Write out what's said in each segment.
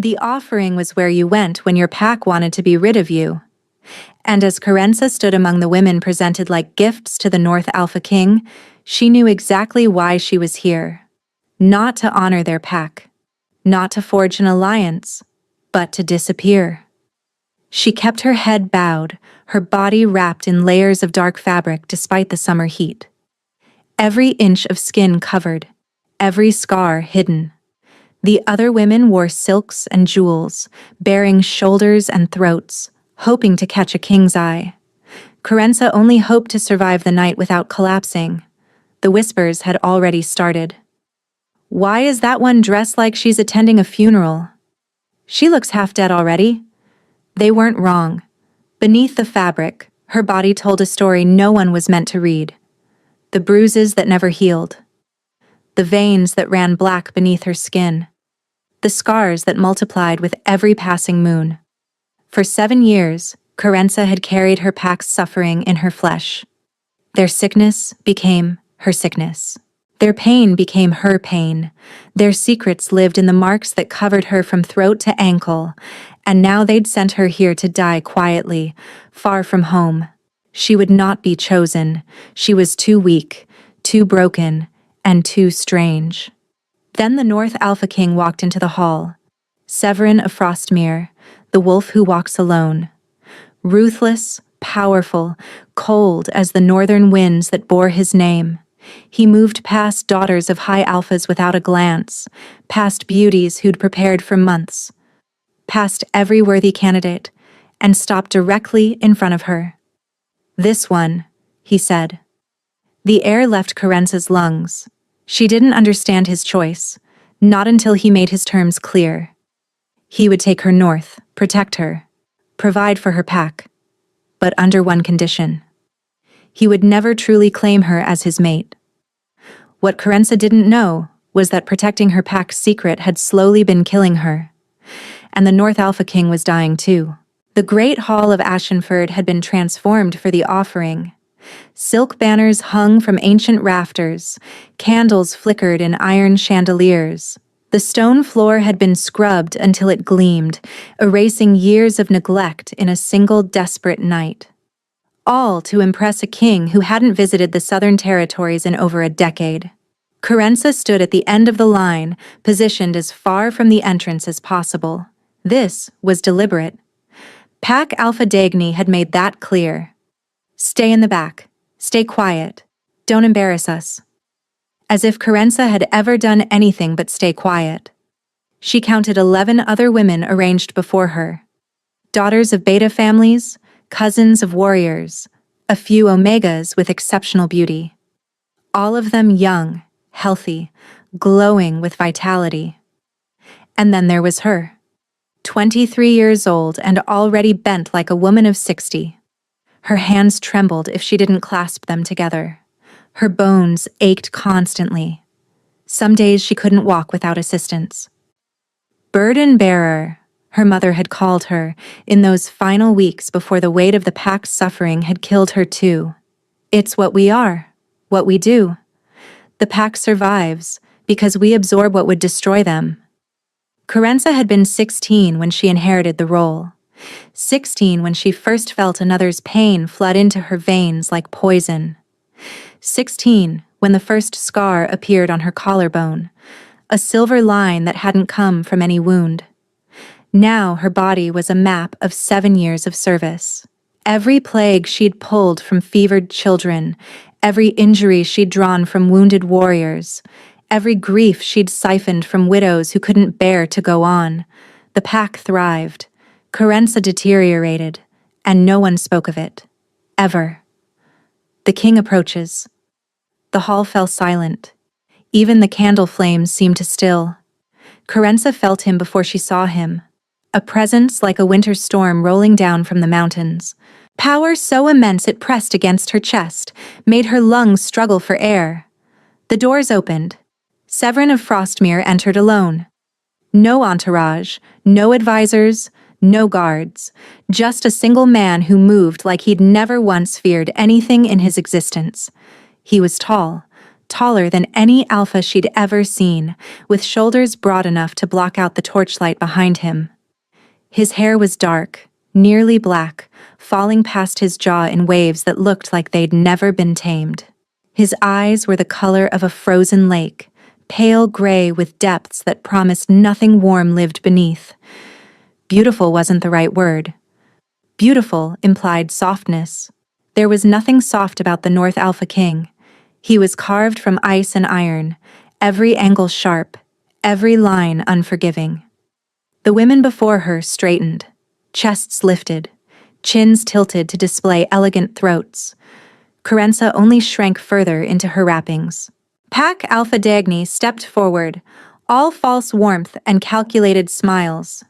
The offering was where you went when your pack wanted to be rid of you. And as Coincidental stood among the women presented like gifts to the North Alpha King, she knew exactly why she was here. Not to honor their pack, not to forge an alliance, but to disappear. She kept her head bowed, her body wrapped in layers of dark fabric despite the summer heat. Every inch of skin covered, every scar hidden. The other women wore silks and jewels, baring shoulders and throats, hoping to catch a king's eye. Coincidental only hoped to survive the night without collapsing. The whispers had already started. Why is that one dressed like she's attending a funeral? She looks half dead already. They weren't wrong. Beneath the fabric, her body told a story no one was meant to read. The bruises that never healed. The veins that ran black beneath her skin. The scars that multiplied with every passing moon. For 7 years, Coincidental had carried her pack's suffering in her flesh. Their sickness became her sickness. Their pain became her pain. Their secrets lived in the marks that covered her from throat to ankle, and now they'd sent her here to die quietly, far from home. She would not be chosen. She was too weak, too broken, and too strange. Then the North Alpha King walked into the hall. Severin of Frostmere, the wolf who walks alone. Ruthless, powerful, cold as the northern winds that bore his name. He moved past daughters of high alphas without a glance, past beauties who'd prepared for months, past every worthy candidate, and stopped directly in front of her. "This one," he said. The air left Coincidental's lungs. She didn't understand his choice, not until he made his terms clear. He would take her north, protect her, provide for her pack, but under one condition. He would never truly claim her as his mate. What Coincidental didn't know was that protecting her pack's secret had slowly been killing her. And the North Alpha King was dying too. The great hall of Ashenford had been transformed for the offering. Silk banners hung from ancient rafters, candles flickered in iron chandeliers. The stone floor had been scrubbed until it gleamed, erasing years of neglect in a single desperate night. All to impress a king who hadn't visited the southern territories in over a decade. Coincidental stood at the end of the line, positioned as far from the entrance as possible. This was deliberate. Pack Alpha Dagny had made that clear. Stay in the back. Stay quiet. Don't embarrass us. As if Coincidental had ever done anything but stay quiet. She counted 11 other women arranged before her. Daughters of beta families, cousins of warriors, a few omegas with exceptional beauty. All of them young, healthy, glowing with vitality. And then there was her. 23 years old and already bent like a woman of 60. Her hands trembled if she didn't clasp them together. Her bones ached constantly. Some days she couldn't walk without assistance. Burden bearer, her mother had called her in those final weeks before the weight of the pack's suffering had killed her too. It's what we are, what we do. The pack survives because we absorb what would destroy them. Coincidental had been 16 when she inherited the role. 16 when she first felt another's pain flood into her veins like poison. 16 when the first scar appeared on her collarbone, a silver line that hadn't come from any wound. Now her body was a map of 7 years of service. Every plague she'd pulled from fevered children, every injury she'd drawn from wounded warriors, every grief she'd siphoned from widows who couldn't bear to go on. The pack thrived. Coincidental deteriorated, and no one spoke of it. Ever. The king approaches. The hall fell silent. Even the candle flames seemed to still. Coincidental felt him before she saw him. A presence like a winter storm rolling down from the mountains. Power so immense it pressed against her chest, made her lungs struggle for air. The doors opened. Severin of Frostmere entered alone. No entourage, no advisors, no guards, just a single man who moved like he'd never once feared anything in his existence. He was tall, taller than any alpha she'd ever seen, with shoulders broad enough to block out the torchlight behind him. His hair was dark, nearly black, falling past his jaw in waves that looked like they'd never been tamed. His eyes were the color of a frozen lake, pale gray with depths that promised nothing warm lived beneath. Beautiful wasn't the right word. Beautiful implied softness. There was nothing soft about the North Alpha King. He was carved from ice and iron, every angle sharp, every line unforgiving. The women before her straightened, chests lifted, chins tilted to display elegant throats. Coincidental only shrank further into her wrappings. Pack Alpha Dagny stepped forward, all false warmth and calculated smiles.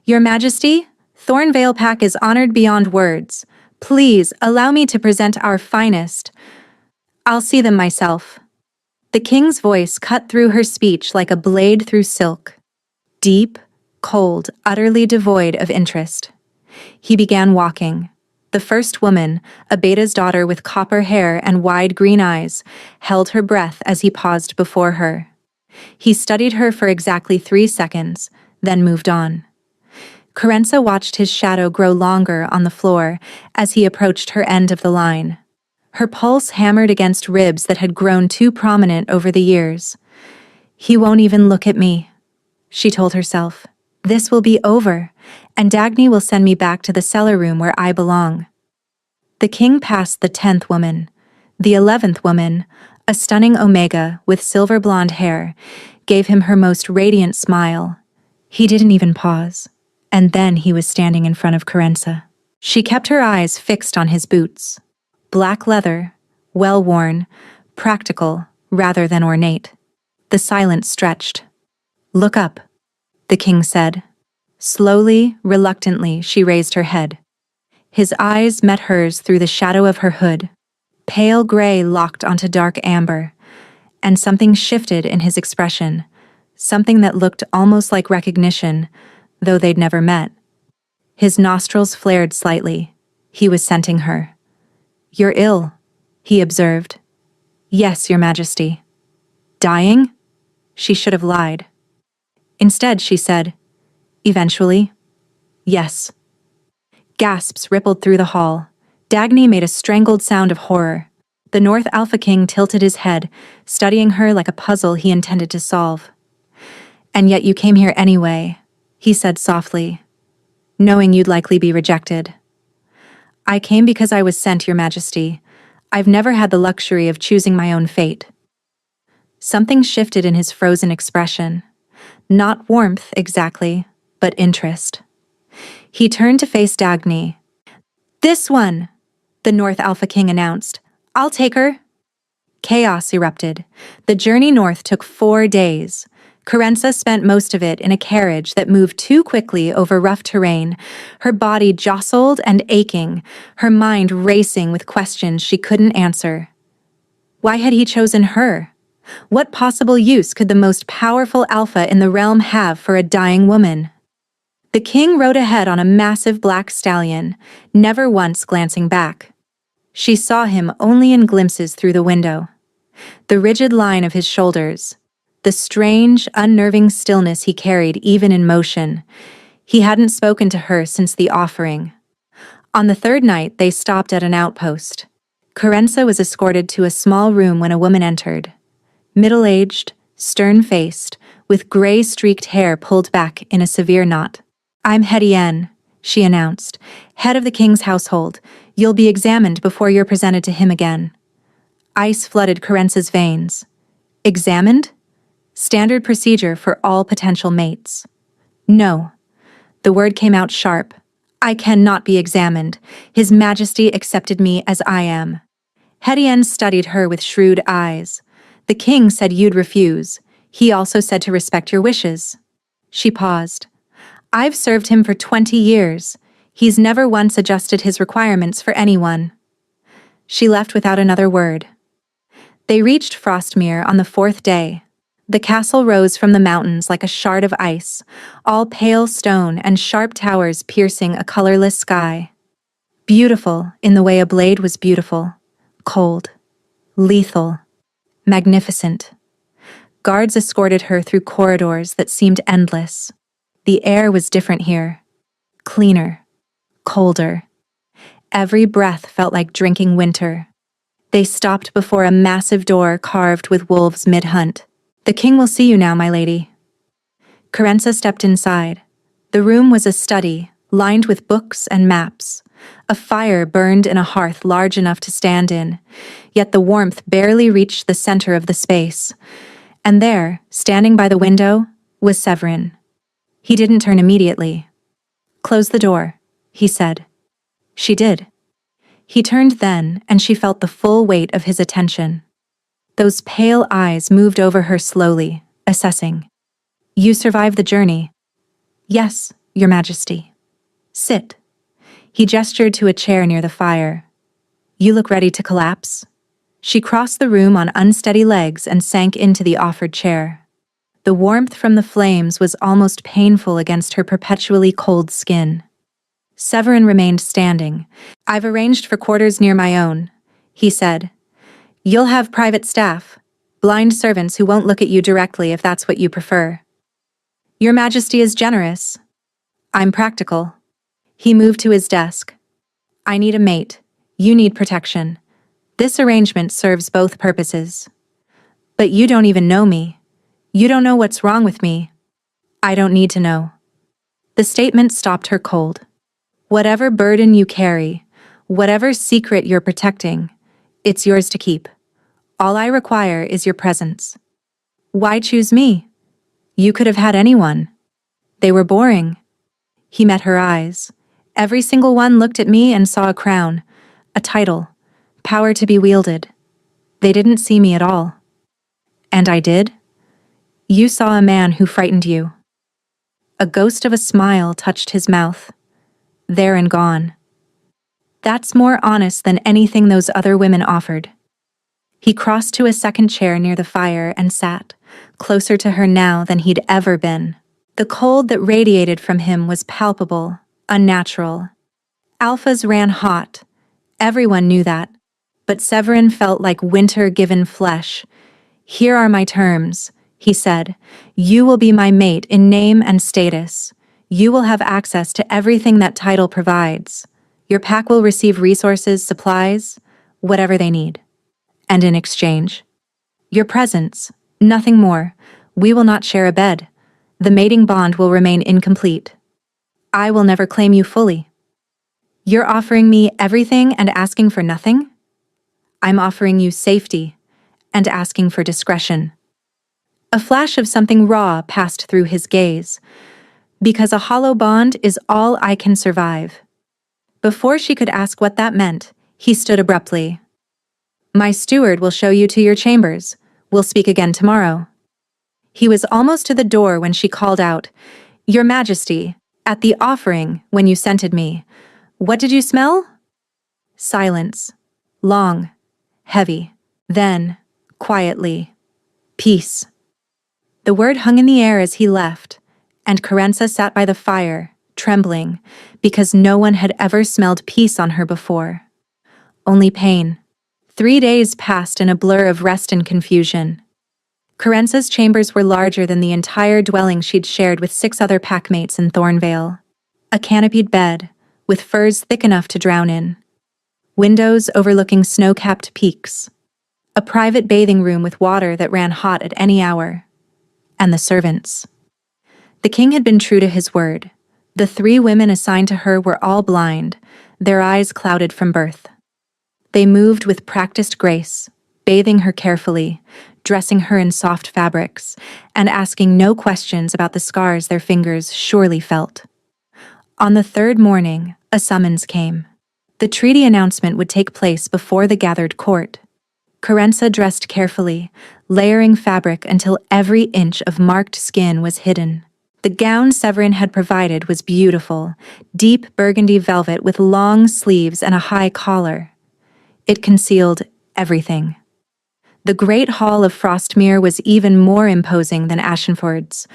"Your Majesty, Thornvale Pack is honored beyond words. Please allow me to present our finest. I'll see them myself." The king's voice cut through her speech like a blade through silk. Deep, cold, utterly devoid of interest. He began walking. The first woman, a beta's daughter with copper hair and wide green eyes, held her breath as he paused before her. He studied her for exactly 3 seconds, then moved on. Coincidental watched his shadow grow longer on the floor as he approached her end of the line. Her pulse hammered against ribs that had grown too prominent over the years. "He won't even look at me," she told herself. "This will be over, and Dagny will send me back to the cellar room where I belong." The king passed the 10th woman. The 11th woman, a stunning Omega with silver blonde hair, gave him her most radiant smile. He didn't even pause. And then he was standing in front of Coincidental. She kept her eyes fixed on his boots. Black leather, well-worn, practical rather than ornate. The silence stretched. "Look up," the king said. Slowly, reluctantly, she raised her head. His eyes met hers through the shadow of her hood. Pale gray locked onto dark amber. And something shifted in his expression, something that looked almost like recognition, though they'd never met. His nostrils flared slightly. He was scenting her. "You're ill," he observed. "Yes, Your Majesty." "Dying?" She should have lied. Instead, she said, "Eventually." "Yes." Gasps rippled through the hall. Dagny made a strangled sound of horror. The North Alpha King tilted his head, studying her like a puzzle he intended to solve. "And yet you came here anyway," he said softly, "knowing you'd likely be rejected." "I came because I was sent, Your Majesty. I've never had the luxury of choosing my own fate." Something shifted in his frozen expression. Not warmth, exactly, but interest. He turned to face Dagny. "This one," the North Alpha King announced. "I'll take her." Chaos erupted. The journey north took 4 days. Coincidental spent most of it in a carriage that moved too quickly over rough terrain, her body jostled and aching, her mind racing with questions she couldn't answer. Why had he chosen her? What possible use could the most powerful alpha in the realm have for a dying woman? The king rode ahead on a massive black stallion, never once glancing back. She saw him only in glimpses through the window. The rigid line of his shoulders, the strange, unnerving stillness he carried even in motion. He hadn't spoken to her since the offering. On the 3rd night, they stopped at an outpost. Coincidental was escorted to a small room when a woman entered. Middle-aged, stern-faced, with gray-streaked hair pulled back in a severe knot. "I'm Hedienne," she announced, "head of the king's household. You'll be examined before you're presented to him again." Ice flooded Coincidental's veins. Examined? Standard procedure for all potential mates. "No." The word came out sharp. "I cannot be examined. His Majesty accepted me as I am." Hedienne studied her with shrewd eyes. "The king said you'd refuse. He also said to respect your wishes." She paused. "I've served him for 20 years. He's never once adjusted his requirements for anyone." She left without another word. They reached Frostmere on the 4th day. The castle rose from the mountains like a shard of ice, all pale stone and sharp towers piercing a colorless sky. Beautiful in the way a blade was beautiful. Cold. Lethal. magnificent. Guards escorted her through corridors that seemed endless. The air was different here. Cleaner. Colder. Every breath felt like drinking winter. They stopped before a massive door carved with wolves mid-hunt. "The king will see you now, my lady." Corenza stepped inside. The room was a study, lined with books and maps. A fire burned in a hearth large enough to stand in, yet the warmth barely reached the center of the space. And there, standing by the window, was Severin. He didn't turn immediately. "Close the door," he said. She did. He turned then, and she felt the full weight of his attention. Those pale eyes moved over her slowly, assessing. "You survived the journey." "Yes, Your Majesty." "Sit." He gestured to a chair near the fire. "You look ready to collapse." She crossed the room on unsteady legs and sank into the offered chair. The warmth from the flames was almost painful against her perpetually cold skin. Severin remained standing. "I've arranged for quarters near my own," he said. "You'll have private staff, blind servants who won't look at you directly if that's what you prefer." "Your Majesty is generous." "I'm practical." He moved to his desk. "I need a mate. You need protection. This arrangement serves both purposes." "But you don't even know me. You don't know what's wrong with me." "I don't need to know." The statement stopped her cold. "Whatever burden you carry, whatever secret you're protecting, it's yours to keep. All I require is your presence." "Why choose me? You could have had anyone." "They were boring." He met her eyes. "Every single one looked at me and saw a crown, a title, power to be wielded. They didn't see me at all." "And I did?" "You saw a man who frightened you." A ghost of a smile touched his mouth. There and gone. "That's more honest than anything those other women offered." He crossed to a second chair near the fire and sat, closer to her now than he'd ever been. The cold that radiated from him was palpable, unnatural. Alphas ran hot. Everyone knew that. But Severin felt like winter given flesh. "Here are my terms," he said. "You will be my mate in name and status. You will have access to everything that title provides. Your pack will receive resources, supplies, whatever they need. And in exchange, your presence, nothing more. We will not share a bed. The mating bond will remain incomplete. I will never claim you fully." "You're offering me everything and asking for nothing?" "I'm offering you safety and asking for discretion." A flash of something raw passed through his gaze. "Because a hollow bond is all I can survive." Before she could ask what that meant, he stood abruptly. "My steward will show you to your chambers. We'll speak again tomorrow." He was almost to the door when she called out, "Your Majesty, at the offering, when you scented me, what did you smell?" Silence. Long. Heavy. Then, quietly, "Peace." The word hung in the air as he left, and Corenza sat by the fire, trembling, because no one had ever smelled peace on her before. Only pain. 3 days passed in a blur of rest and confusion. Corenza's chambers were larger than the entire dwelling she'd shared with 6 other packmates in Thornvale. A canopied bed, with furs thick enough to drown in. Windows overlooking snow-capped peaks. A private bathing room with water that ran hot at any hour. And the servants. The king had been true to his word. The 3 women assigned to her were all blind, their eyes clouded from birth. They moved with practiced grace, bathing her carefully, dressing her in soft fabrics, and asking no questions about the scars their fingers surely felt. On the 3rd morning, a summons came. The treaty announcement would take place before the gathered court. Corenza dressed carefully, layering fabric until every inch of marked skin was hidden. The gown Severin had provided was beautiful, deep burgundy velvet with long sleeves and a high collar. It concealed everything. The great hall of Frostmere was even more imposing than Ashenford's.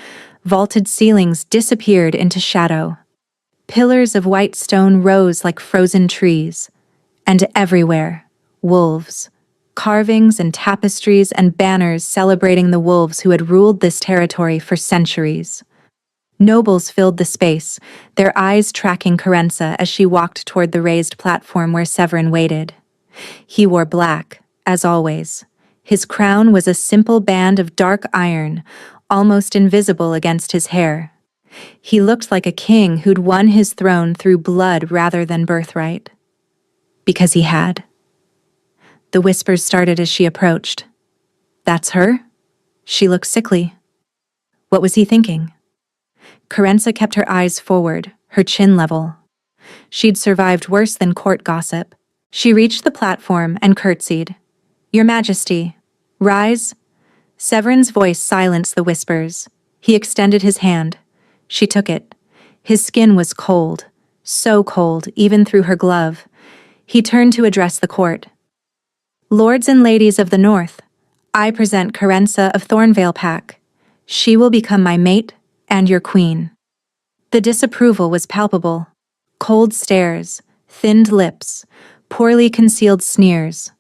Vaulted ceilings disappeared into shadow. Pillars of white stone rose like frozen trees. And everywhere, wolves. carvings and tapestries and banners celebrating the wolves who had ruled this territory for centuries. Nobles filled the space, their eyes tracking Corenza as she walked toward the raised platform where Severin waited. He wore black, as always. His crown was a simple band of dark iron, almost invisible against his hair. He looked like a king who'd won his throne through blood rather than birthright. Because he had. The whispers started as she approached. That's her? She looked sickly. What was he thinking? Corenza kept her eyes forward, her chin level. She'd survived worse than court gossip. She reached the platform and curtsied. Your Majesty, rise. Severin's voice silenced the whispers. He extended his hand. She took it. His skin was cold, so cold, even through her glove. He turned to address the court. Lords and ladies of the North, I present Corenza of Thornvale Pack. She will become my mate and your queen. The disapproval was palpable. Cold stares, thinned lips, poorly concealed sneers.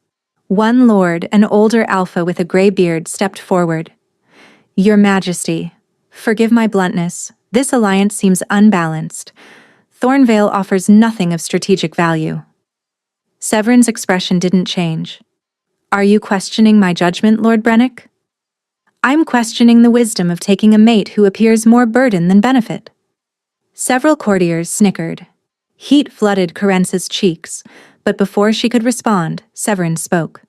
One lord, an older alpha with a gray beard, stepped forward. Your Majesty, forgive my bluntness, this alliance seems unbalanced. Thornvale offers nothing of strategic value. Severin's expression didn't change. Are you questioning my judgment, Lord Brennick? I'm questioning the wisdom of taking a mate who appears more burden than benefit. Several courtiers snickered. Heat flooded Corenza's cheeks, but before she could respond, Severin spoke.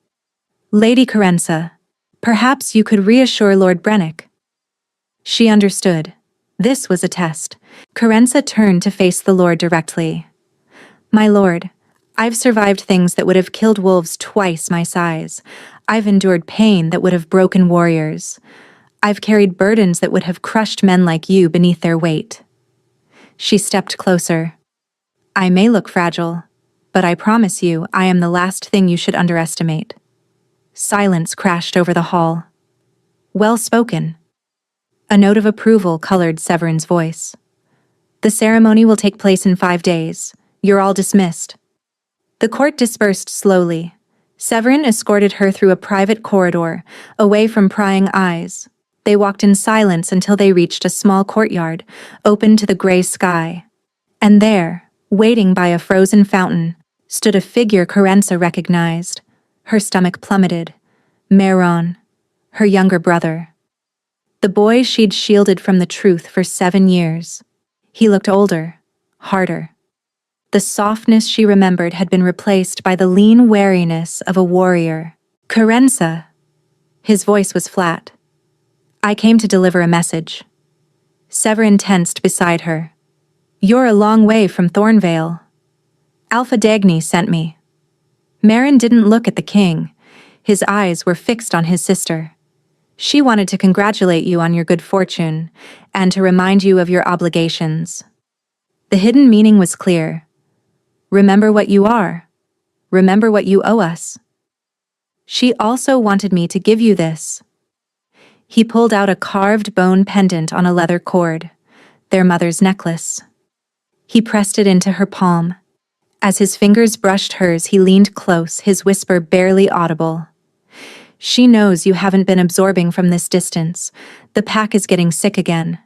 Lady Corenza, perhaps you could reassure Lord Brennick. She understood. This was a test. Corenza turned to face the Lord directly. My lord, I've survived things that would have killed wolves twice my size. I've endured pain that would have broken warriors. I've carried burdens that would have crushed men like you beneath their weight. She stepped closer. I may look fragile, but I promise you I am the last thing you should underestimate. Silence crashed over the hall. Well spoken. A note of approval colored Severin's voice. The ceremony will take place in 5 days. You're all dismissed. The court dispersed slowly. Severin escorted her through a private corridor, away from prying eyes. They walked in silence until they reached a small courtyard, open to the gray sky. And there, waiting by a frozen fountain, stood a figure Corenza recognized. Her stomach plummeted. Meron, her younger brother. The boy she'd shielded from the truth for 7 years. He looked older, harder. The softness she remembered had been replaced by the lean wariness of a warrior. Corenza. His voice was flat. I came to deliver a message. Severin tensed beside her. You're a long way from Thornvale. Alpha Dagny sent me. Meron didn't look at the king. His eyes were fixed on his sister. She wanted to congratulate you on your good fortune, and to remind you of your obligations. The hidden meaning was clear. Remember what you are. Remember what you owe us. She also wanted me to give you this. He pulled out a carved bone pendant on a leather cord, their mother's necklace. He pressed it into her palm. As his fingers brushed hers, he leaned close, his whisper barely audible. She knows you haven't been absorbing from this distance. The pack is getting sick again.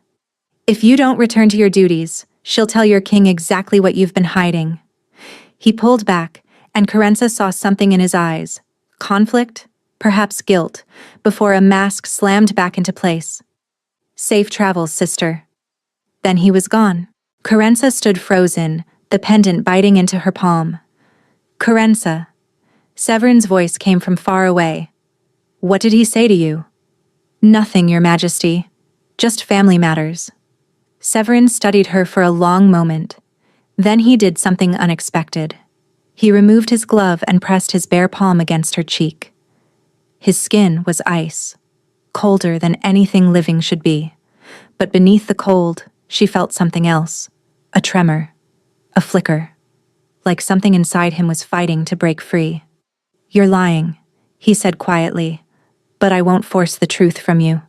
If you don't return to your duties, she'll tell your king exactly what you've been hiding. He pulled back, and Corenza saw something in his eyes. Conflict, perhaps guilt, before a mask slammed back into place. Safe travels, sister. Then he was gone. Corenza stood frozen, the pendant biting into her palm. Corenza. Severin's voice came from far away. What did he say to you? Nothing, Your Majesty. Just family matters. Severin studied her for a long moment. Then he did something unexpected. He removed his glove and pressed his bare palm against her cheek. His skin was ice, colder than anything living should be. But beneath the cold, she felt something else. A tremor. A flicker. Like something inside him was fighting to break free. You're lying, he said quietly. But I won't force the truth from you.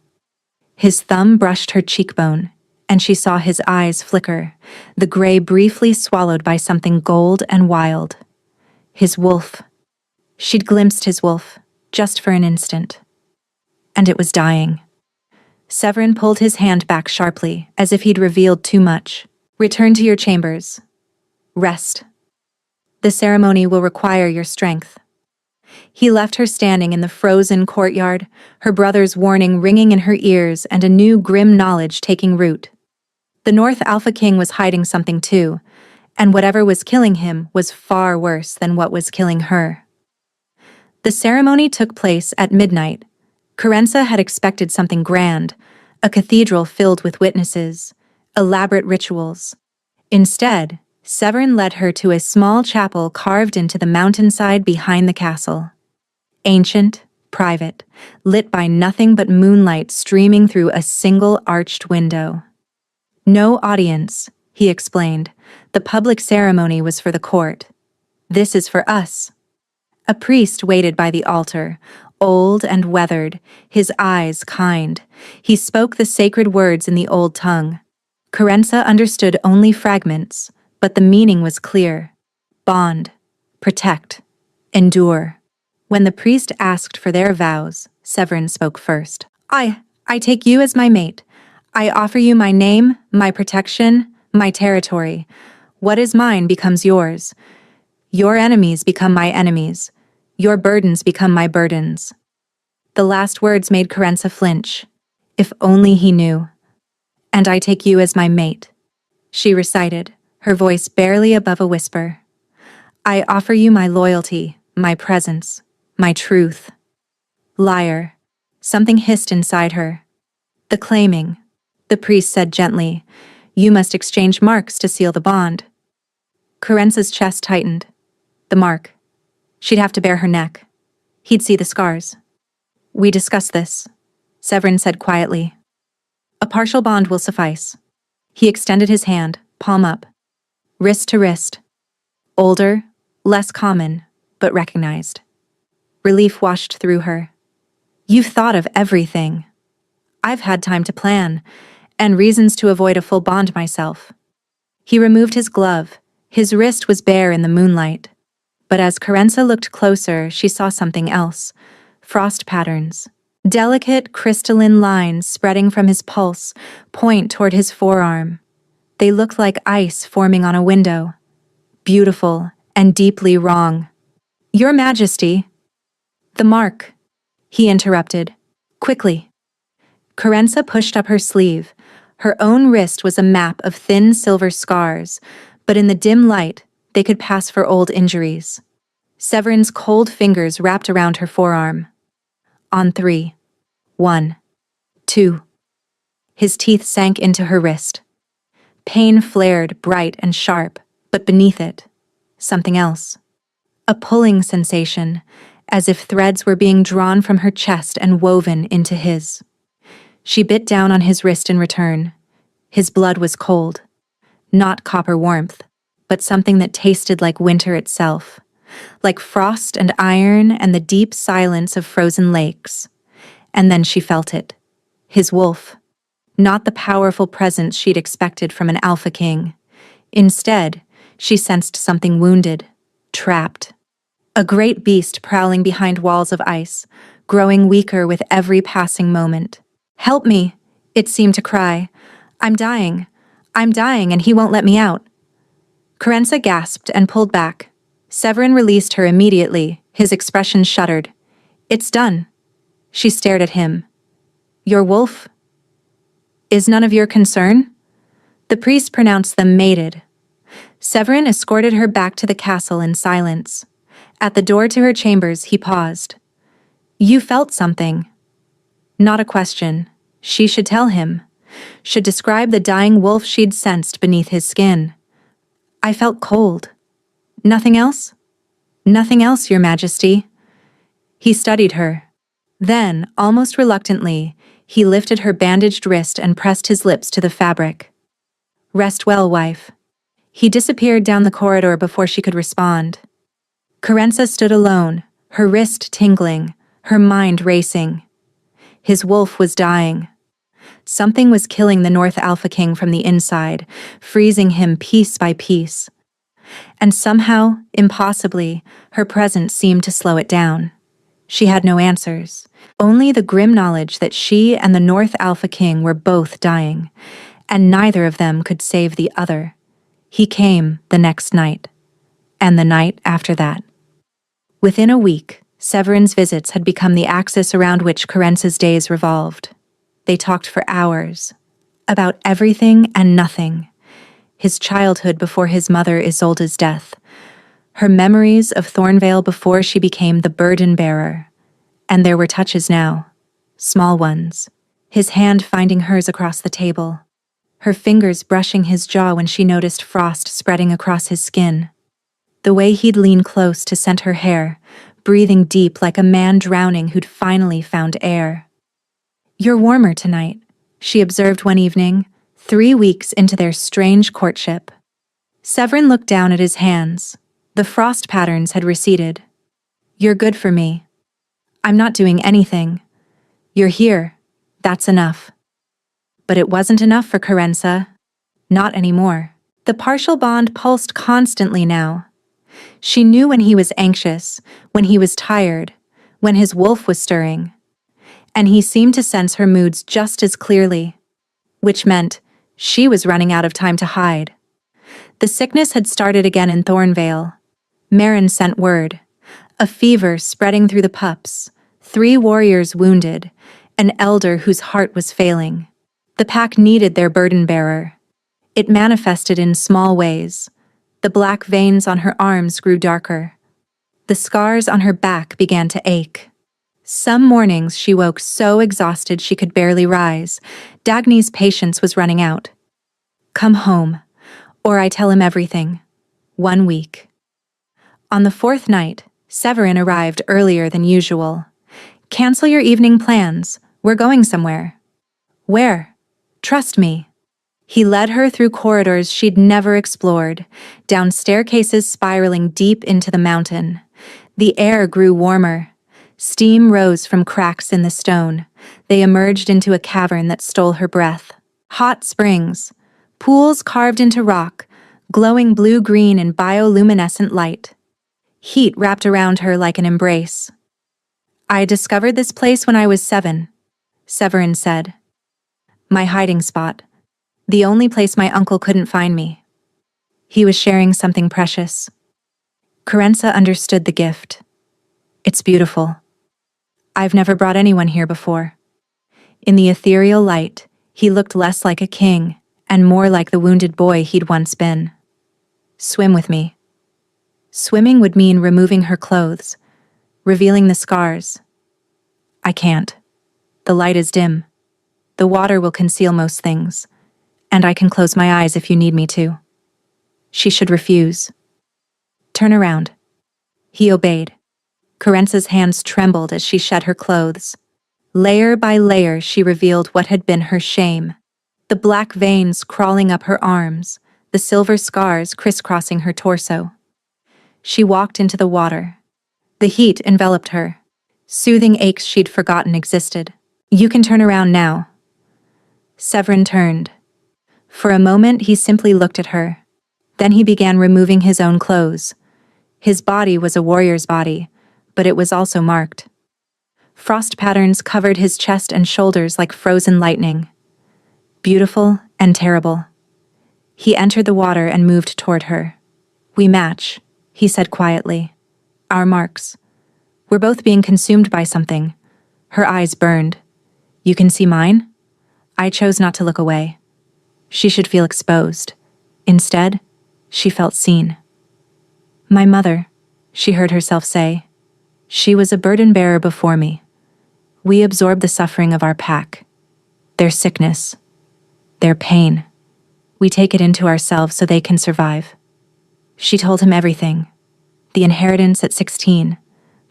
His thumb brushed her cheekbone, and she saw his eyes flicker, the gray briefly swallowed by something gold and wild. His wolf. She'd glimpsed his wolf, just for an instant. And it was dying. Severin pulled his hand back sharply, as if he'd revealed too much. Return to your chambers. Rest. The ceremony will require your strength. He left her standing in the frozen courtyard, her brother's warning ringing in her ears and a new grim knowledge taking root. The North Alpha King was hiding something too, and whatever was killing him was far worse than what was killing her. The ceremony took place at midnight. Coincidental had expected something grand, a cathedral filled with witnesses, elaborate rituals. Instead, Severin led her to a small chapel carved into the mountainside behind the castle. Ancient, private, lit by nothing but moonlight streaming through a single arched window. No audience, he explained. The public ceremony was for the court. This is for us. A priest waited by the altar, old and weathered, his eyes kind. He spoke the sacred words in the old tongue. Coincidental understood only fragments, but the meaning was clear. Bond, protect, endure. When the priest asked for their vows, Severin spoke first. I take you as my mate. I offer you my name, my protection, my territory. What is mine becomes yours. Your enemies become my enemies. Your burdens become my burdens. The last words made Coincidental flinch. If only he knew. And I take you as my mate, she recited, her voice barely above a whisper. I offer you my loyalty, my presence, my truth. Liar. Something hissed inside her. The claiming. The priest said gently, you must exchange marks to seal the bond. Coincidental's chest tightened. The mark. She'd have to bare her neck. He'd see the scars. We discussed this, Severin said quietly. A partial bond will suffice. He extended his hand, palm up. Wrist to wrist. Older, less common, but recognized. Relief washed through her. You've thought of everything. I've had time to plan, and reasons to avoid a full bond myself. He removed his glove. His wrist was bare in the moonlight. But as Coincidental looked closer, she saw something else. Frost patterns. Delicate, crystalline lines spreading from his pulse point toward his forearm. They looked like ice forming on a window. Beautiful and deeply wrong. Your Majesty. The mark, he interrupted. Quickly. Coincidental pushed up her sleeve. Her own wrist was a map of thin silver scars, but in the dim light, they could pass for old injuries. Severin's cold fingers wrapped around her forearm. On 3. 1. 2. His teeth sank into her wrist. Pain flared bright and sharp, but beneath it, something else. A pulling sensation, as if threads were being drawn from her chest and woven into his. She bit down on his wrist in return. His blood was cold. Not copper warmth, but something that tasted like winter itself. Like frost and iron and the deep silence of frozen lakes. And then she felt it. His wolf. Not the powerful presence she'd expected from an alpha king. Instead, she sensed something wounded, trapped. A great beast prowling behind walls of ice, growing weaker with every passing moment. Help me, it seemed to cry. I'm dying, and he won't let me out. Coincidental gasped and pulled back. Severin released her immediately, his expression shuddered. It's done. She stared at him. Your wolf? Is none of your concern? The priest pronounced them mated. Severin escorted her back to the castle in silence. At the door to her chambers, he paused. You felt something. Not a question. She should tell him. Should describe the dying wolf she'd sensed beneath his skin. I felt cold. Nothing else? Nothing else, Your Majesty. He studied her. Then, almost reluctantly, he lifted her bandaged wrist and pressed his lips to the fabric. Rest well, wife. He disappeared down the corridor before she could respond. Coincidental stood alone, her wrist tingling, her mind racing. His wolf was dying. Something was killing the North Alpha King from the inside, freezing him piece by piece. And somehow, impossibly, her presence seemed to slow it down. She had no answers, only the grim knowledge that she and the North Alpha King were both dying, and neither of them could save the other. He came the next night, and the night after that. Within a week, Severin's visits had become the axis around which Corence's days revolved. They talked for hours, about everything and nothing. His childhood before his mother Isolde's death, her memories of Thornvale before she became the burden bearer. And there were touches now, small ones, his hand finding hers across the table, her fingers brushing his jaw when she noticed frost spreading across his skin. The way he'd lean close to scent her hair, breathing deep like a man drowning who'd finally found air. "You're warmer tonight," she observed one evening, 3 weeks into their strange courtship. Severin looked down at his hands. The frost patterns had receded. "You're good for me. I'm not doing anything. You're here. That's enough." But it wasn't enough for Corenza. Not anymore. The partial bond pulsed constantly now. She knew when he was anxious, when he was tired, when his wolf was stirring. And he seemed to sense her moods just as clearly, which meant she was running out of time to hide. The sickness had started again in Thornvale. Marin sent word. A fever spreading through the pups, 3 warriors wounded, an elder whose heart was failing. The pack needed their burden bearer. It manifested in small ways. The black veins on her arms grew darker. The scars on her back began to ache. Some mornings she woke so exhausted she could barely rise. Dagny's patience was running out. "Come home, or I tell him everything." 1 week. On the 4th night, Severin arrived earlier than usual. "Cancel your evening plans. We're going somewhere." "Where?" "Trust me." He led her through corridors she'd never explored, down staircases spiraling deep into the mountain. The air grew warmer. Steam rose from cracks in the stone. They emerged into a cavern that stole her breath. Hot springs, pools carved into rock, glowing blue-green in bioluminescent light. Heat wrapped around her like an embrace. "I discovered this place when I was 7, Severin said. "My hiding spot. The only place my uncle couldn't find me." He was sharing something precious. Corenza understood the gift. "It's beautiful. I've never brought anyone here before." In the ethereal light, he looked less like a king and more like the wounded boy he'd once been. "Swim with me." Swimming would mean removing her clothes, revealing the scars. "I can't. The light is dim. The water will conceal most things, and I can close my eyes if you need me to." She should refuse. "Turn around." He obeyed. Corenza's hands trembled as she shed her clothes. Layer by layer she revealed what had been her shame. The black veins crawling up her arms, the silver scars crisscrossing her torso. She walked into the water. The heat enveloped her, soothing aches she'd forgotten existed. "You can turn around now." Severin turned. For a moment he simply looked at her. Then he began removing his own clothes. His body was a warrior's body, but it was also marked. Frost patterns covered his chest and shoulders like frozen lightning. Beautiful and terrible. He entered the water and moved toward her. "We match," he said quietly. "Our marks. We're both being consumed by something." Her eyes burned. "You can see mine?" I chose not to look away. She should feel exposed. Instead, she felt seen. "My mother," she heard herself say. "She was a burden bearer before me. We absorb the suffering of our pack. Their sickness. Their pain. We take it into ourselves so they can survive." She told him everything. The inheritance at 16.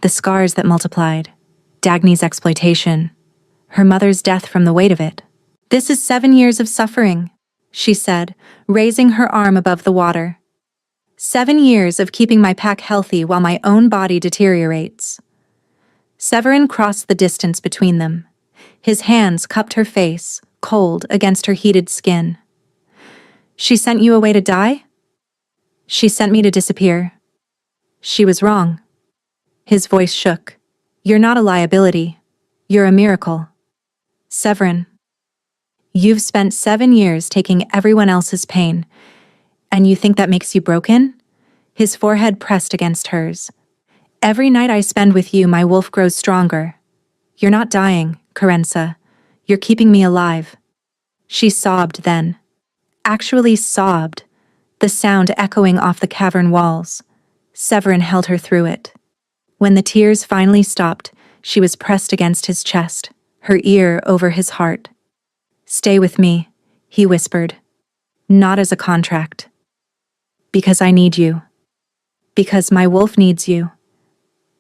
The scars that multiplied. Dagny's exploitation. Her mother's death from the weight of it. "This is 7 years of suffering," she said, raising her arm above the water. 7 years of keeping my pack healthy while my own body deteriorates. Severin crossed the distance between them. His hands cupped her face, cold against her heated skin. "She sent you away to die?" "She sent me to disappear." She was wrong. His voice shook. You're not a liability. You're a miracle. Severin, you've spent 7 years taking everyone else's pain, and you think that makes you broken? His forehead pressed against hers. Every night I spend with you, my wolf grows stronger. You're not dying, Corenza. You're keeping me alive. She sobbed then. Actually sobbed, the sound echoing off the cavern walls. Severin held her through it. When the tears finally stopped, she was pressed against his chest, her ear over his heart. Stay with me, he whispered. Not as a contract. Because I need you. Because my wolf needs you.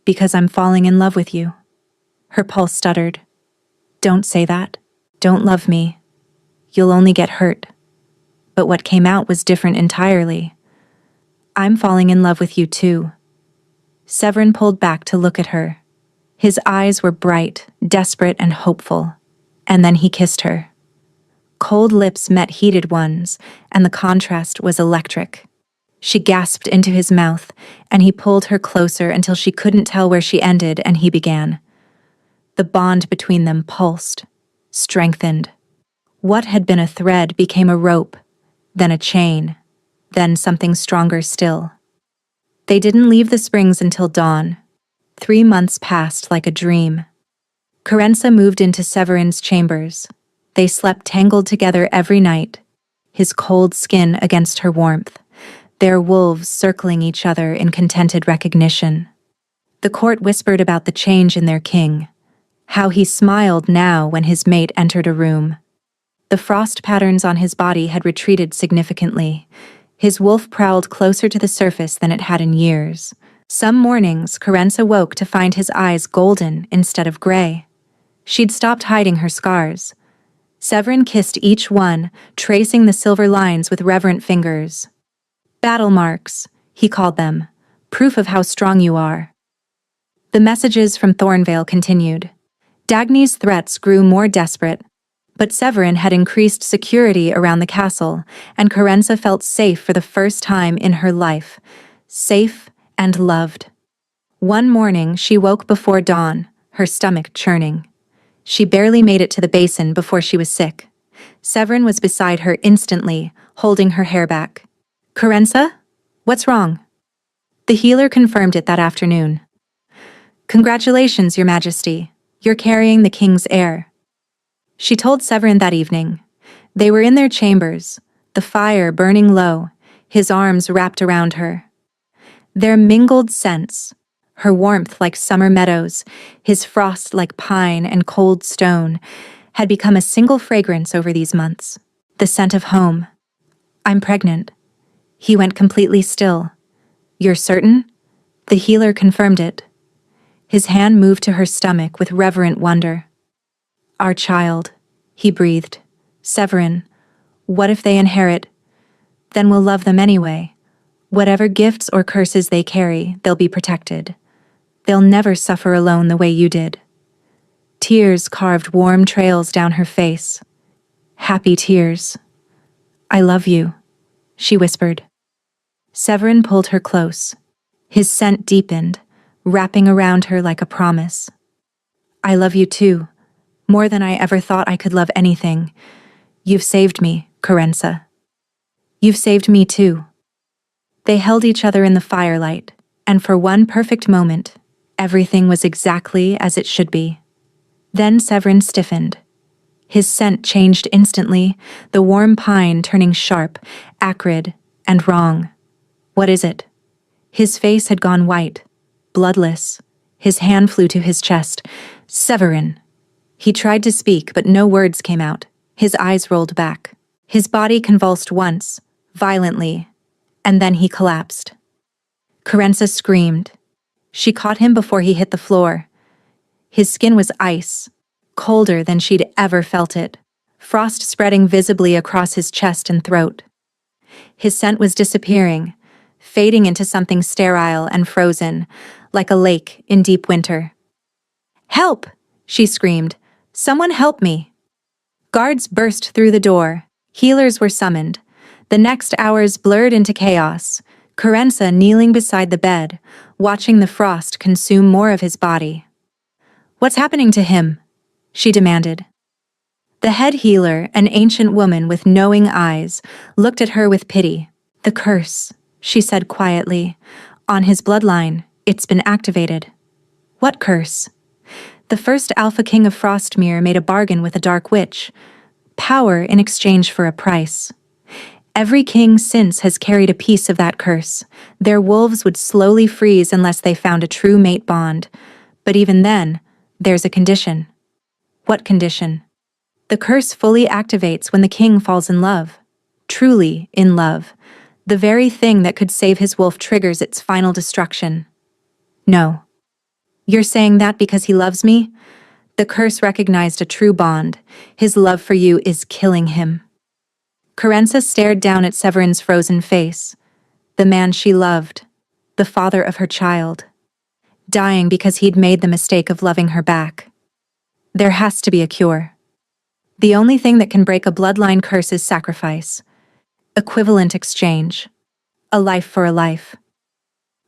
Because I'm falling in love with you. Her pulse stuttered. Don't say that. Don't love me. You'll only get hurt. But what came out was different entirely. I'm falling in love with you too. Severin pulled back to look at her. His eyes were bright, desperate, and hopeful. And then he kissed her. Cold lips met heated ones, and the contrast was electric. She gasped into his mouth, and he pulled her closer until she couldn't tell where she ended and he began. The bond between them pulsed, strengthened. What had been a thread became a rope, then a chain, then something stronger still. They didn't leave the springs until dawn. 3 months passed like a dream. Corenza moved into Severin's chambers. They slept tangled together every night, his cold skin against her warmth, their wolves circling each other in contented recognition. The court whispered about the change in their king, how he smiled now when his mate entered a room. The frost patterns on his body had retreated significantly. His wolf prowled closer to the surface than it had in years. Some mornings, Corenza woke to find his eyes golden instead of gray. She'd stopped hiding her scars. Severin kissed each one, tracing the silver lines with reverent fingers. Battle marks, he called them, proof of how strong you are. The messages from Thornvale continued. Dagny's threats grew more desperate, but Severin had increased security around the castle, and Corenza felt safe for the first time in her life. Safe and loved. One morning, she woke before dawn, her stomach churning. She barely made it to the basin before she was sick. Severin was beside her instantly, holding her hair back. Corenza? What's wrong? The healer confirmed it that afternoon. Congratulations, Your Majesty. You're carrying the king's heir. She told Severin that evening. They were in their chambers, the fire burning low, his arms wrapped around her. Their mingled scents, her warmth like summer meadows, his frost like pine and cold stone, had become a single fragrance over these months. The scent of home. I'm pregnant. He went completely still. You're certain? The healer confirmed it. His hand moved to her stomach with reverent wonder. Our child, he breathed. Severin, what if they inherit? Then we'll love them anyway. Whatever gifts or curses they carry, they'll be protected. They'll never suffer alone the way you did. Tears carved warm trails down her face. Happy tears. I love you, she whispered. Severin pulled her close. His scent deepened, wrapping around her like a promise. I love you too, more than I ever thought I could love anything. You've saved me, Corenza. You've saved me too. They held each other in the firelight, and for one perfect moment, everything was exactly as it should be. Then Severin stiffened. His scent changed instantly, the warm pine turning sharp, acrid, and wrong. What is it? His face had gone white, bloodless. His hand flew to his chest. Severin. He tried to speak, but no words came out. His eyes rolled back. His body convulsed once, violently, and then he collapsed. Corenza screamed. She caught him before he hit the floor. His skin was ice, colder than she'd ever felt it, frost spreading visibly across his chest and throat. His scent was disappearing, fading into something sterile and frozen, like a lake in deep winter. Help! She screamed. Someone help me! Guards burst through the door. Healers were summoned. The next hours blurred into chaos, Corenza kneeling beside the bed, watching the frost consume more of his body. What's happening to him? She demanded. The head healer, an ancient woman with knowing eyes, looked at her with pity. The curse, she said quietly. On his bloodline, it's been activated. What curse? The first Alpha King of Frostmere made a bargain with a dark witch. Power in exchange for a price. Every king since has carried a piece of that curse. Their wolves would slowly freeze unless they found a true mate bond. But even then, there's a condition. What condition? The curse fully activates when the king falls in love. Truly in love. The very thing that could save his wolf triggers its final destruction. No. You're saying that because he loves me? The curse recognized a true bond. His love for you is killing him. Coincidental stared down at Severin's frozen face. The man she loved. The father of her child. Dying because he'd made the mistake of loving her back. There has to be a cure. The only thing that can break a bloodline curse is sacrifice. Equivalent exchange. A life for a life.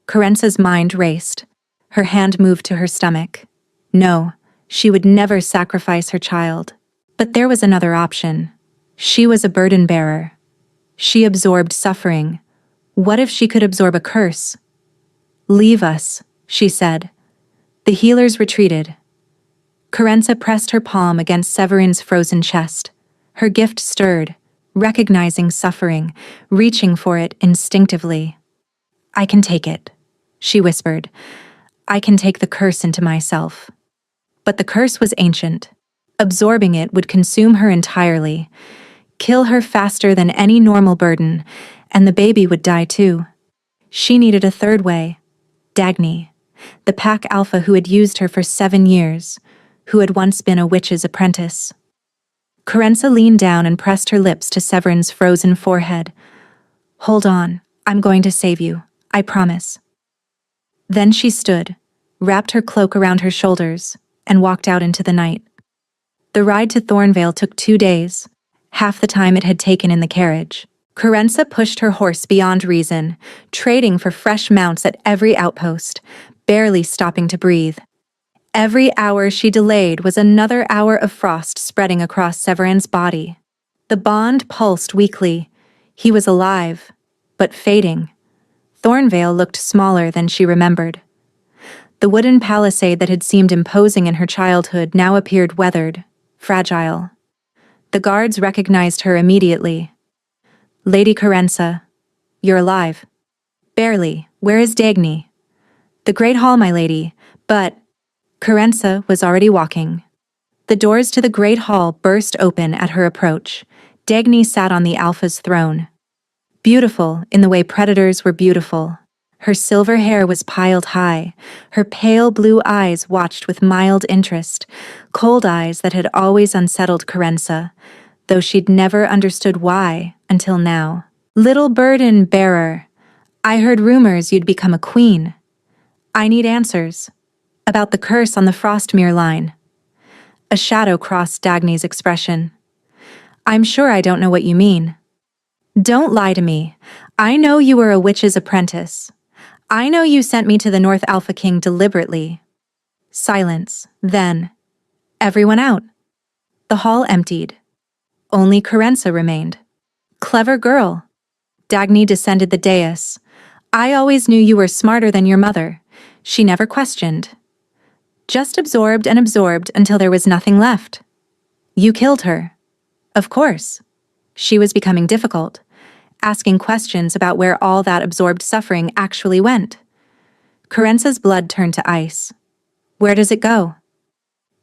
Coincidental's mind raced. Her hand moved to her stomach. No, she would never sacrifice her child. But there was another option. She was a burden bearer. She absorbed suffering. What if she could absorb a curse? Leave us, she said. The healers retreated. Coincidental pressed her palm against Severin's frozen chest. Her gift stirred, recognizing suffering, reaching for it instinctively. I can take it, she whispered. I can take the curse into myself. But the curse was ancient. Absorbing it would consume her entirely, kill her faster than any normal burden, and the baby would die too. She needed a third way. Dagny, the pack alpha who had used her for 7 years, who had once been a witch's apprentice. Coincidental leaned down and pressed her lips to Severin's frozen forehead. Hold on, I'm going to save you, I promise. Then she stood, wrapped her cloak around her shoulders, and walked out into the night. The ride to Thornvale took 2 days, half the time it had taken in the carriage. Coincidental pushed her horse beyond reason, trading for fresh mounts at every outpost, barely stopping to breathe. Every hour she delayed was another hour of frost spreading across Severin's body. The bond pulsed weakly. He was alive, but fading. Thornvale looked smaller than she remembered. The wooden palisade that had seemed imposing in her childhood now appeared weathered, fragile. The guards recognized her immediately. Lady Coincidental, you're alive. Barely. Where is Dagny? The Great Hall, my lady, but... Coincidental was already walking. The doors to the Great Hall burst open at her approach. Dagny sat on the Alpha's throne. Beautiful in the way predators were beautiful. Her silver hair was piled high. Her pale blue eyes watched with mild interest, cold eyes that had always unsettled Coincidental, though she'd never understood why until now. Little burden bearer, I heard rumors you'd become a queen. I need answers. About the curse on the Frostmere line. A shadow crossed Dagny's expression. I'm sure I don't know what you mean. Don't lie to me. I know you were a witch's apprentice. I know you sent me to the North Alpha King deliberately. Silence, then. Everyone out. The hall emptied. Only Coincidental remained. Clever girl. Dagny descended the dais. I always knew you were smarter than your mother. She never questioned. Just absorbed and absorbed until there was nothing left. You killed her. Of course. She was becoming difficult, asking questions about where all that absorbed suffering actually went. Coincidental's blood turned to ice. Where does it go?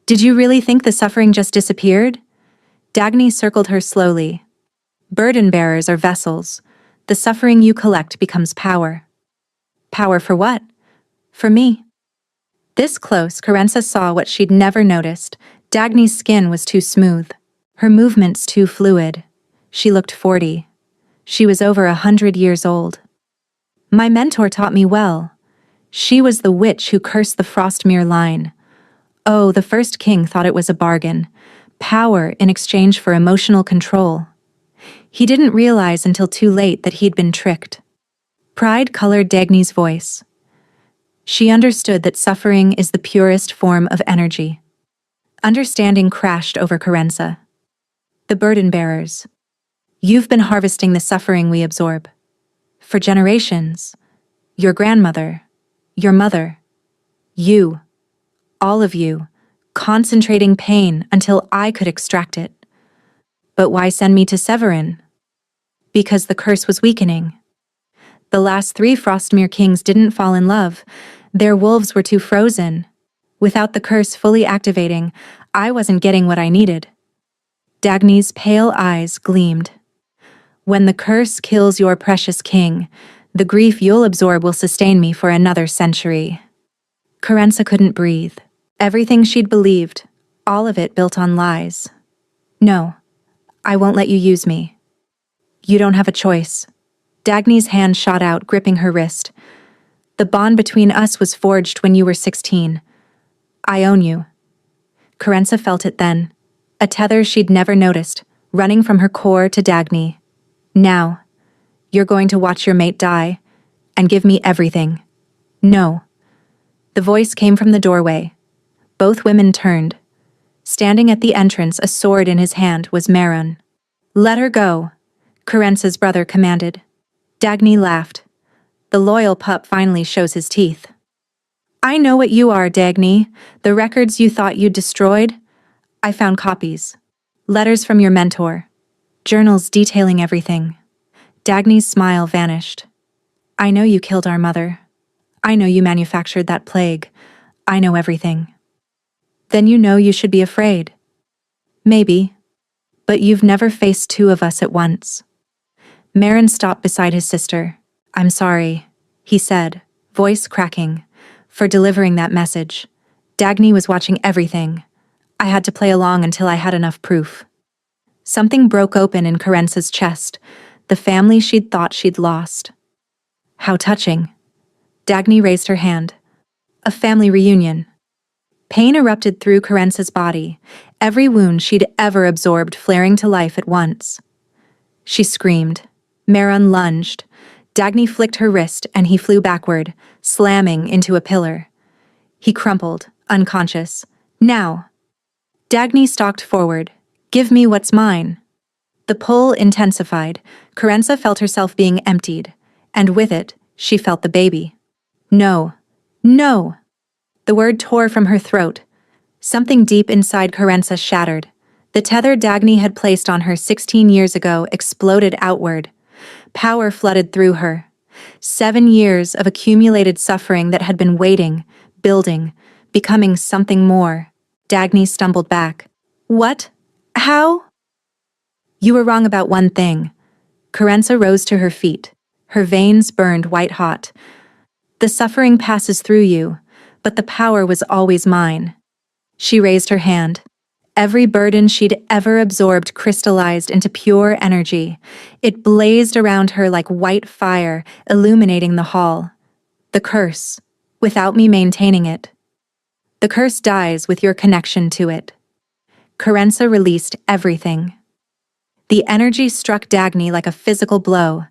Did you really think the suffering just disappeared? Dagny circled her slowly. Burden bearers are vessels. The suffering you collect becomes power. Power for what? For me. This close, Coincidental saw what she'd never noticed. Dagny's skin was too smooth. Her movements too fluid. She looked 40. She was over 100 years old. My mentor taught me well. She was the witch who cursed the Frostmere line. Oh, the first king thought it was a bargain. Power in exchange for emotional control. He didn't realize until too late that he'd been tricked. Pride colored Dagny's voice. She understood that suffering is the purest form of energy. Understanding crashed over Corenza. The burden bearers. You've been harvesting the suffering we absorb. For generations. Your grandmother. Your mother. You. All of you. Concentrating pain until I could extract it. But why send me to Severin? Because the curse was weakening. The last 3 Frostmere kings didn't fall in love. Their wolves were too frozen. Without the curse fully activating, I wasn't getting what I needed. Dagny's pale eyes gleamed. When the curse kills your precious king, the grief you'll absorb will sustain me for another century. Corenza couldn't breathe. Everything she'd believed, all of it built on lies. No, I won't let you use me. You don't have a choice. Dagny's hand shot out, gripping her wrist. The bond between us was forged when you were 16. I own you. Corenza felt it then, a tether she'd never noticed, running from her core to Dagny. Now, you're going to watch your mate die, and give me everything. No. The voice came from the doorway. Both women turned. Standing at the entrance, a sword in his hand, was Maron. Let her go, Corenza's brother commanded. Dagny laughed. The loyal pup finally shows his teeth. I know what you are, Dagny. The records you thought you'd destroyed? I found copies. Letters from your mentor. Journals detailing everything. Dagny's smile vanished. I know you killed our mother. I know you manufactured that plague. I know everything. Then you know you should be afraid. Maybe. But you've never faced 2 of us at once. Maron stopped beside his sister. I'm sorry, he said, voice cracking, for delivering that message. Dagny was watching everything. I had to play along until I had enough proof. Something broke open in Corenza's chest, the family she'd thought she'd lost. How touching. Dagny raised her hand. A family reunion. Pain erupted through Corenza's body, every wound she'd ever absorbed flaring to life at once. She screamed. Maron lunged. Dagny flicked her wrist and he flew backward, slamming into a pillar. He crumpled, unconscious. Now. Dagny stalked forward. Give me what's mine. The pull intensified. Corenza felt herself being emptied, and with it, she felt the baby. No. No! The word tore from her throat. Something deep inside Corenza shattered. The tether Dagny had placed on her 16 years ago exploded outward. Power flooded through her. 7 years of accumulated suffering that had been waiting, building, becoming something more. Dagny stumbled back. What? How? You were wrong about one thing. Corenza rose to her feet. Her veins burned white-hot. The suffering passes through you, but the power was always mine. She raised her hand. Every burden she'd ever absorbed crystallized into pure energy. It blazed around her like white fire, illuminating the hall. The curse, without me maintaining it. The curse dies with your connection to it. Corenza released everything. The energy struck Dagny like a physical blow.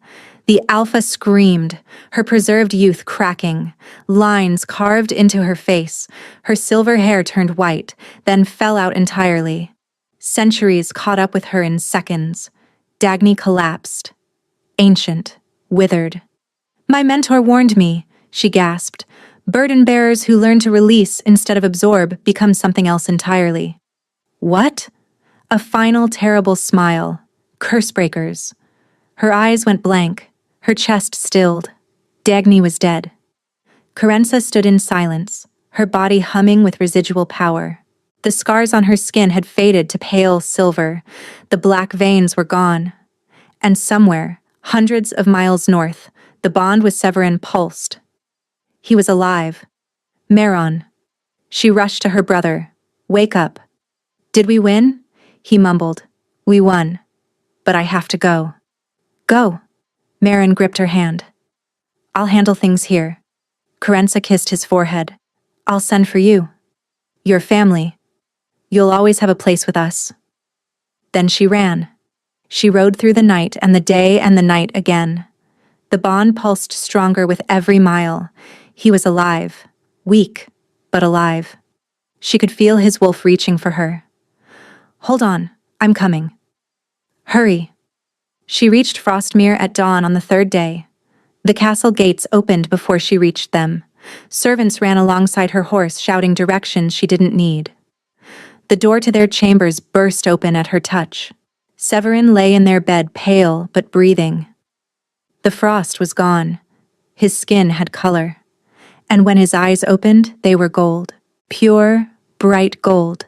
The alpha screamed, her preserved youth cracking, lines carved into her face. Her silver hair turned white, then fell out entirely. Centuries caught up with her in seconds. Dagny collapsed. Ancient, withered. My mentor warned me, she gasped. Burden bearers who learn to release instead of absorb become something else entirely. What? A final terrible smile. Cursebreakers. Her eyes went blank. Her chest stilled. Dagny was dead. Corenza stood in silence, her body humming with residual power. The scars on her skin had faded to pale silver. The black veins were gone. And somewhere, hundreds of miles north, the bond with Severin pulsed. He was alive. Maron. She rushed to her brother. Wake up. Did we win? He mumbled. We won. But I have to go. Go. Maron gripped her hand. I'll handle things here. Corenza kissed his forehead. I'll send for you. Your family. You'll always have a place with us. Then she ran. She rode through the night and the day and the night again. The bond pulsed stronger with every mile. He was alive. Weak, but alive. She could feel his wolf reaching for her. "Hold on, I'm coming." "Hurry." She reached Frostmere at dawn on the third day. The castle gates opened before she reached them. Servants ran alongside her horse shouting directions she didn't need. The door to their chambers burst open at her touch. Severin lay in their bed, pale but breathing. The frost was gone. His skin had color. And when his eyes opened, they were gold. Pure, bright gold.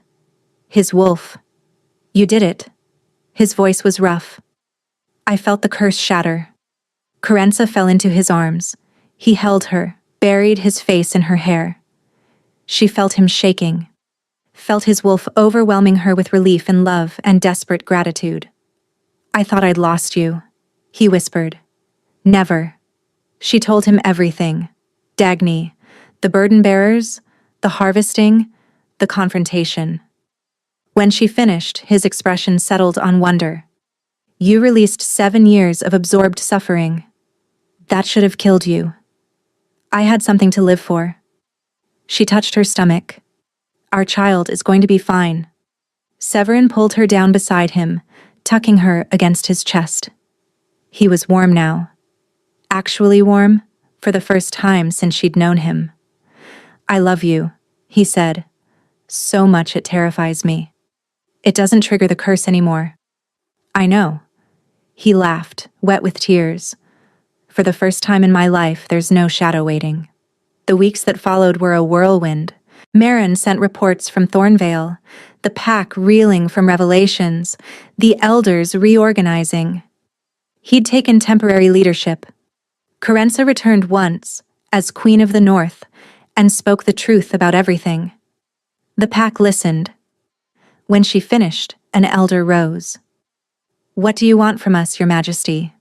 His wolf. "You did it." His voice was rough. I felt the curse shatter. Corenza fell into his arms. He held her, buried his face in her hair. She felt him shaking. Felt his wolf overwhelming her with relief and love and desperate gratitude. "I thought I'd lost you," he whispered. "Never." She told him everything. Dagny, the burden bearers, the harvesting, the confrontation. When she finished, his expression settled on wonder. "You released 7 years of absorbed suffering. That should have killed you. I had something to live for." She touched her stomach. "Our child is going to be fine." Severin pulled her down beside him, tucking her against his chest. He was warm now. Actually warm, for the first time since she'd known him. "I love you," he said. "So much it terrifies me. It doesn't trigger the curse anymore." "I know." He laughed, wet with tears. "For the first time in my life, there's no shadow waiting." The weeks that followed were a whirlwind. Marin sent reports from Thornvale, the pack reeling from revelations, the elders reorganizing. He'd taken temporary leadership. Corenza returned once, as Queen of the North, and spoke the truth about everything. The pack listened. When she finished, an elder rose. "What do you want from us, Your Majesty?"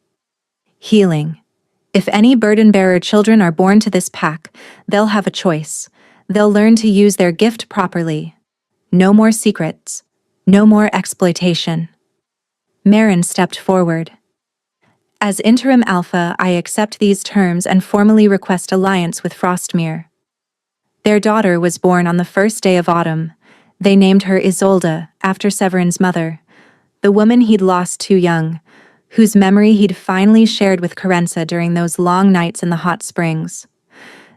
"Healing. If any burden-bearer children are born to this pack, they'll have a choice. They'll learn to use their gift properly. No more secrets. No more exploitation." Marin stepped forward. "As interim alpha, I accept these terms and formally request alliance with Frostmere." Their daughter was born on the first day of autumn. They named her Isolde, after Severin's mother, the woman he'd lost too young, whose memory he'd finally shared with Corenza during those long nights in the hot springs.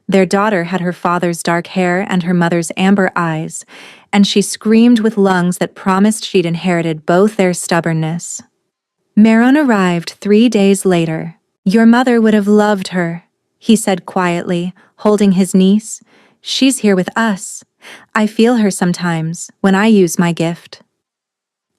Their daughter had her father's dark hair and her mother's amber eyes, and she screamed with lungs that promised she'd inherited both their stubbornness. Maron arrived 3 days later. "Your mother would have loved her," he said quietly, holding his niece. "She's here with us. I feel her sometimes, when I use my gift."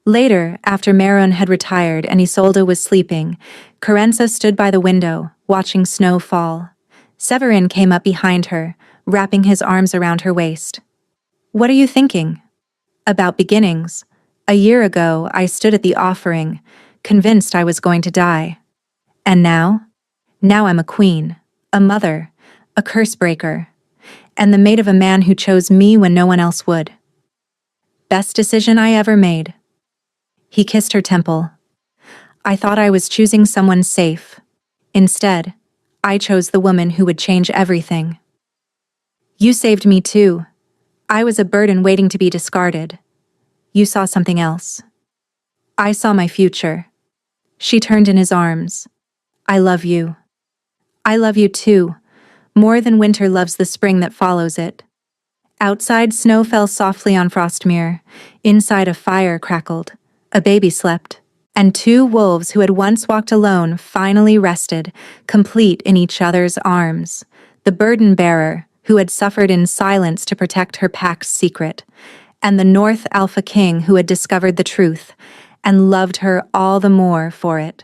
Later, after Maron had retired and Isolde was sleeping, Corenza stood by the window, watching snow fall. Severin came up behind her, wrapping his arms around her waist. "What are you thinking?" "About beginnings. A year ago, I stood at the offering, convinced I was going to die. And now? Now I'm a queen, a mother, a curse breaker, and the mate of a man who chose me when no one else would. Best decision I ever made." He kissed her temple. "I thought I was choosing someone safe. Instead, I chose the woman who would change everything." "You saved me too. I was a burden waiting to be discarded. You saw something else." "I saw my future." She turned in his arms. "I love you. I love you too, more than winter loves the spring that follows it." Outside, snow fell softly on Frostmere. Inside, a fire crackled. A baby slept. And 2 wolves who had once walked alone finally rested, complete in each other's arms. The burden-bearer, who had suffered in silence to protect her pack's secret, and the North Alpha King who had discovered the truth and loved her all the more for it.